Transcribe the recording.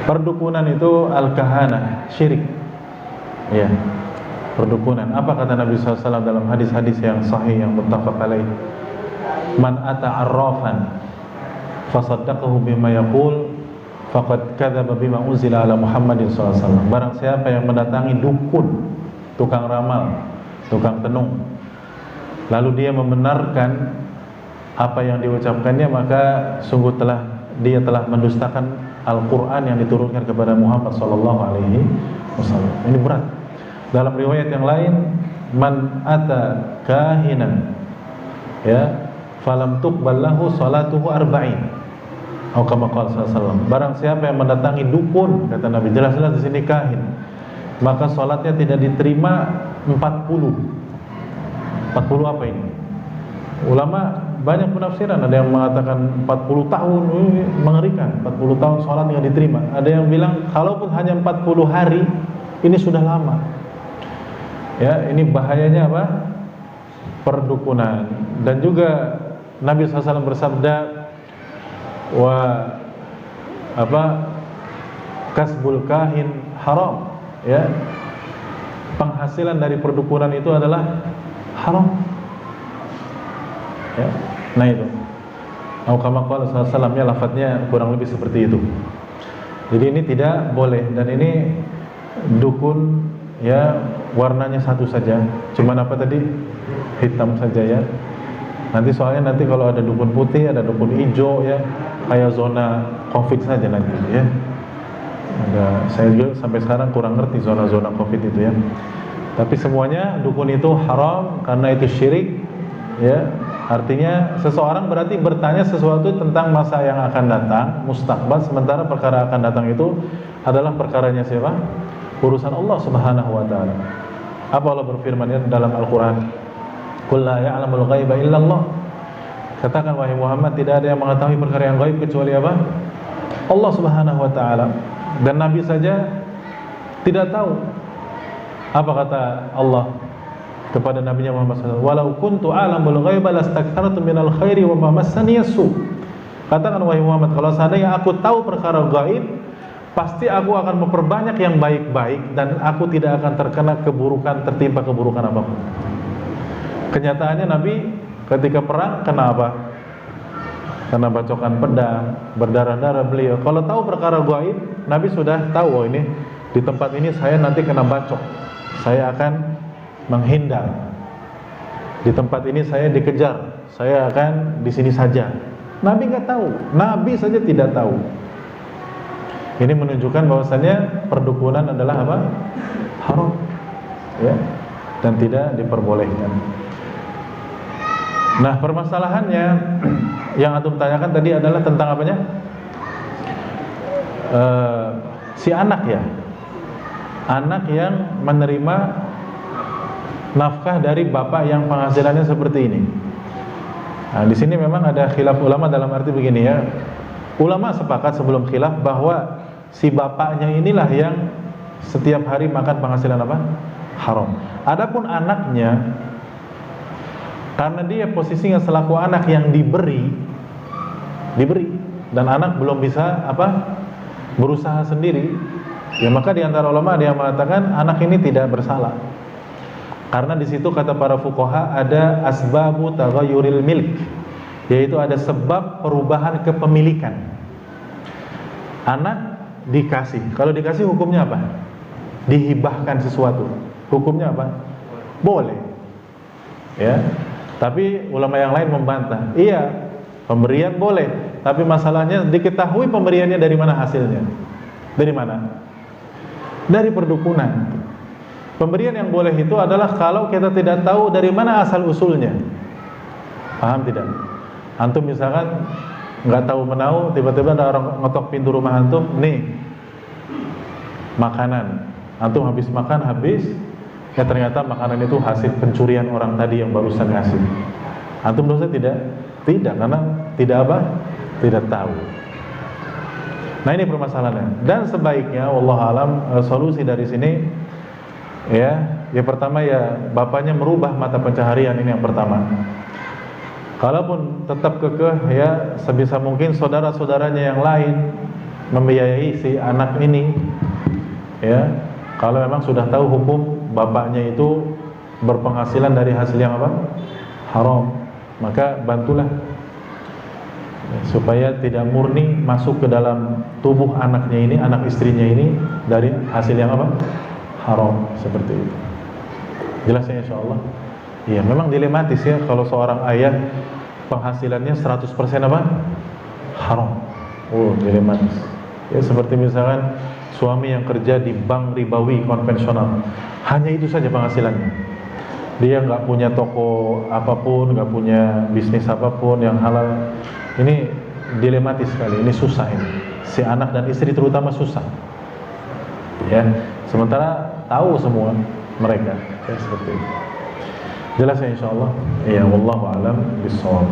Perdukunan itu al-kahana, syirik. Ya, perdukunan. Apa kata Nabi SAW dalam hadis-hadis yang sahih yang muttafaq alaih? Man ata arrafan fasaddaqahu bima yaqul faqad kadzaba bima unzila ala Muhammadin SAW. Barang siapa yang mendatangi dukun, tukang ramal, tukang tenung, lalu dia membenarkan apa yang diucapkannya, maka sungguh dia telah mendustakan Al-Quran yang diturunkan kepada Muhammad SAW. Ini berat. Dalam riwayat yang lain, man ata kahinan, ya, falam tuqbal lahu salatuhu arba'in. Atau kama qala sallallahu. Barang siapa yang mendatangi dukun, kata Nabi, jelas-jelas di sini kahin, maka salatnya tidak diterima 40. 40 apa ini? Ulama banyak penafsiran, ada yang mengatakan 40 tahun, mengerikan, 40 tahun sholat yang diterima. Ada yang bilang kalaupun hanya 40 hari, ini sudah lama. Ya, ini bahayanya apa? Perdukunan. Dan juga Nabi SAW bersabda, kasbul kahin haram, ya, penghasilan dari perdukunan itu adalah haram. Ya, nah itu. Atau kama qala sallallahu, ya, lafadznya kurang lebih seperti itu. Jadi ini tidak boleh, dan ini dukun, ya, warnanya satu saja. Cuman apa tadi? Hitam saja, ya. Nanti soalnya kalau ada dukun putih, ada dukun hijau, ya, kayak zona Covid saja nanti, ya. Saya juga sampai sekarang kurang ngerti zona-zona Covid itu, ya. Tapi semuanya dukun itu haram karena itu syirik, ya. Artinya seseorang berarti bertanya sesuatu tentang masa yang akan datang, mustaqbal, sementara perkara akan datang itu adalah perkaranya siapa? Urusan Allah Subhanahu wa taala. Apa Allah berfirman dalam Al-Qur'an? Qul la ya'lamul ghaiba illallah. Katakan wahai Muhammad, tidak ada yang mengetahui perkara yang gaib kecuali apa? Allah Subhanahu wa taala. Dan Nabi saja tidak tahu. Apa kata Allah kepada Nabi Muhammad SAW? Walau kuntu a'lamul ghaiba lastakthartu minal khairi wa ma massani yasu. Katakan wahai Muhammad, kalau seandainya aku tahu perkara gaib, pasti aku akan memperbanyak yang baik-baik dan aku tidak akan tertimpa keburukan apapun. Kenyataannya Nabi ketika perang kena apa? Kena bacokan pedang, berdarah-darah beliau. Kalau tahu perkara gaib, Nabi sudah tahu, oh ini di tempat ini saya nanti kena bacok, saya akan menghindar. Di tempat ini saya dikejar, saya akan di sini saja. Nabi nggak tahu, Nabi saja tidak tahu. Ini menunjukkan bahwasannya perdukunan adalah apa? Haram, ya, dan tidak diperbolehkan. Nah, permasalahannya yang antum tanyakan tadi adalah tentang apanya? Si anak, ya, anak yang menerima nafkah dari bapak yang penghasilannya seperti ini. Nah, di sini memang ada khilaf ulama dalam arti begini, ya. Ulama sepakat sebelum khilaf bahwa si bapaknya inilah yang setiap hari makan penghasilan apa? Haram. Adapun anaknya, karena dia posisinya selaku anak yang diberi, dan anak belum bisa apa? Berusaha sendiri, ya, maka di antara ulama ada yang mengatakan anak ini tidak bersalah. Karena di situ kata para fuqaha ada asbabu taghayyuril milk, yaitu ada sebab perubahan kepemilikan. Anak dikasih, kalau dikasih hukumnya apa? Dihibahkan sesuatu, hukumnya apa? Boleh, ya. Tapi ulama yang lain membantah, iya, pemberian boleh, tapi masalahnya diketahui pemberiannya dari mana hasilnya. Dari mana? Dari perdukunan. Pemberian yang boleh itu adalah kalau kita tidak tahu dari mana asal usulnya. Paham tidak? Antum misalkan nggak tahu menau, tiba-tiba ada orang ngetok pintu rumah antum, nih makanan. Antum habis makan, ya ternyata makanan itu hasil pencurian orang tadi yang barusan ngasih. Antum dosa tidak? Tidak, karena tidak apa? Tidak tahu. Nah, ini permasalahannya. Dan sebaiknya, wallahu alam, solusi dari sini, ya pertama, ya bapaknya merubah mata pencaharian, ini yang pertama. Kalaupun tetap kekeh, ya sebisa mungkin saudara-saudaranya yang lain membiayai si anak ini, ya, kalau memang sudah tahu hukum bapaknya itu berpenghasilan dari hasil yang apa? Haram, maka bantulah supaya tidak murni masuk ke dalam tubuh anaknya ini, anak istrinya ini dari hasil yang apa? Haram, seperti itu. Jelas ya insyaallah. Iya, memang dilematis ya kalau seorang ayah penghasilannya 100% apa? Haram. Oh, dilematis. Ya seperti misalkan suami yang kerja di bank ribawi konvensional, hanya itu saja penghasilannya. Dia nggak punya toko apapun, nggak punya bisnis apapun yang halal. Ini dilematis sekali, ini susah ini. Si anak dan istri terutama susah. Ya, sementara tahu semua mereka, ya seperti itu. Jelas ya insyaallah. Ya, wallahu a'lam bishawab.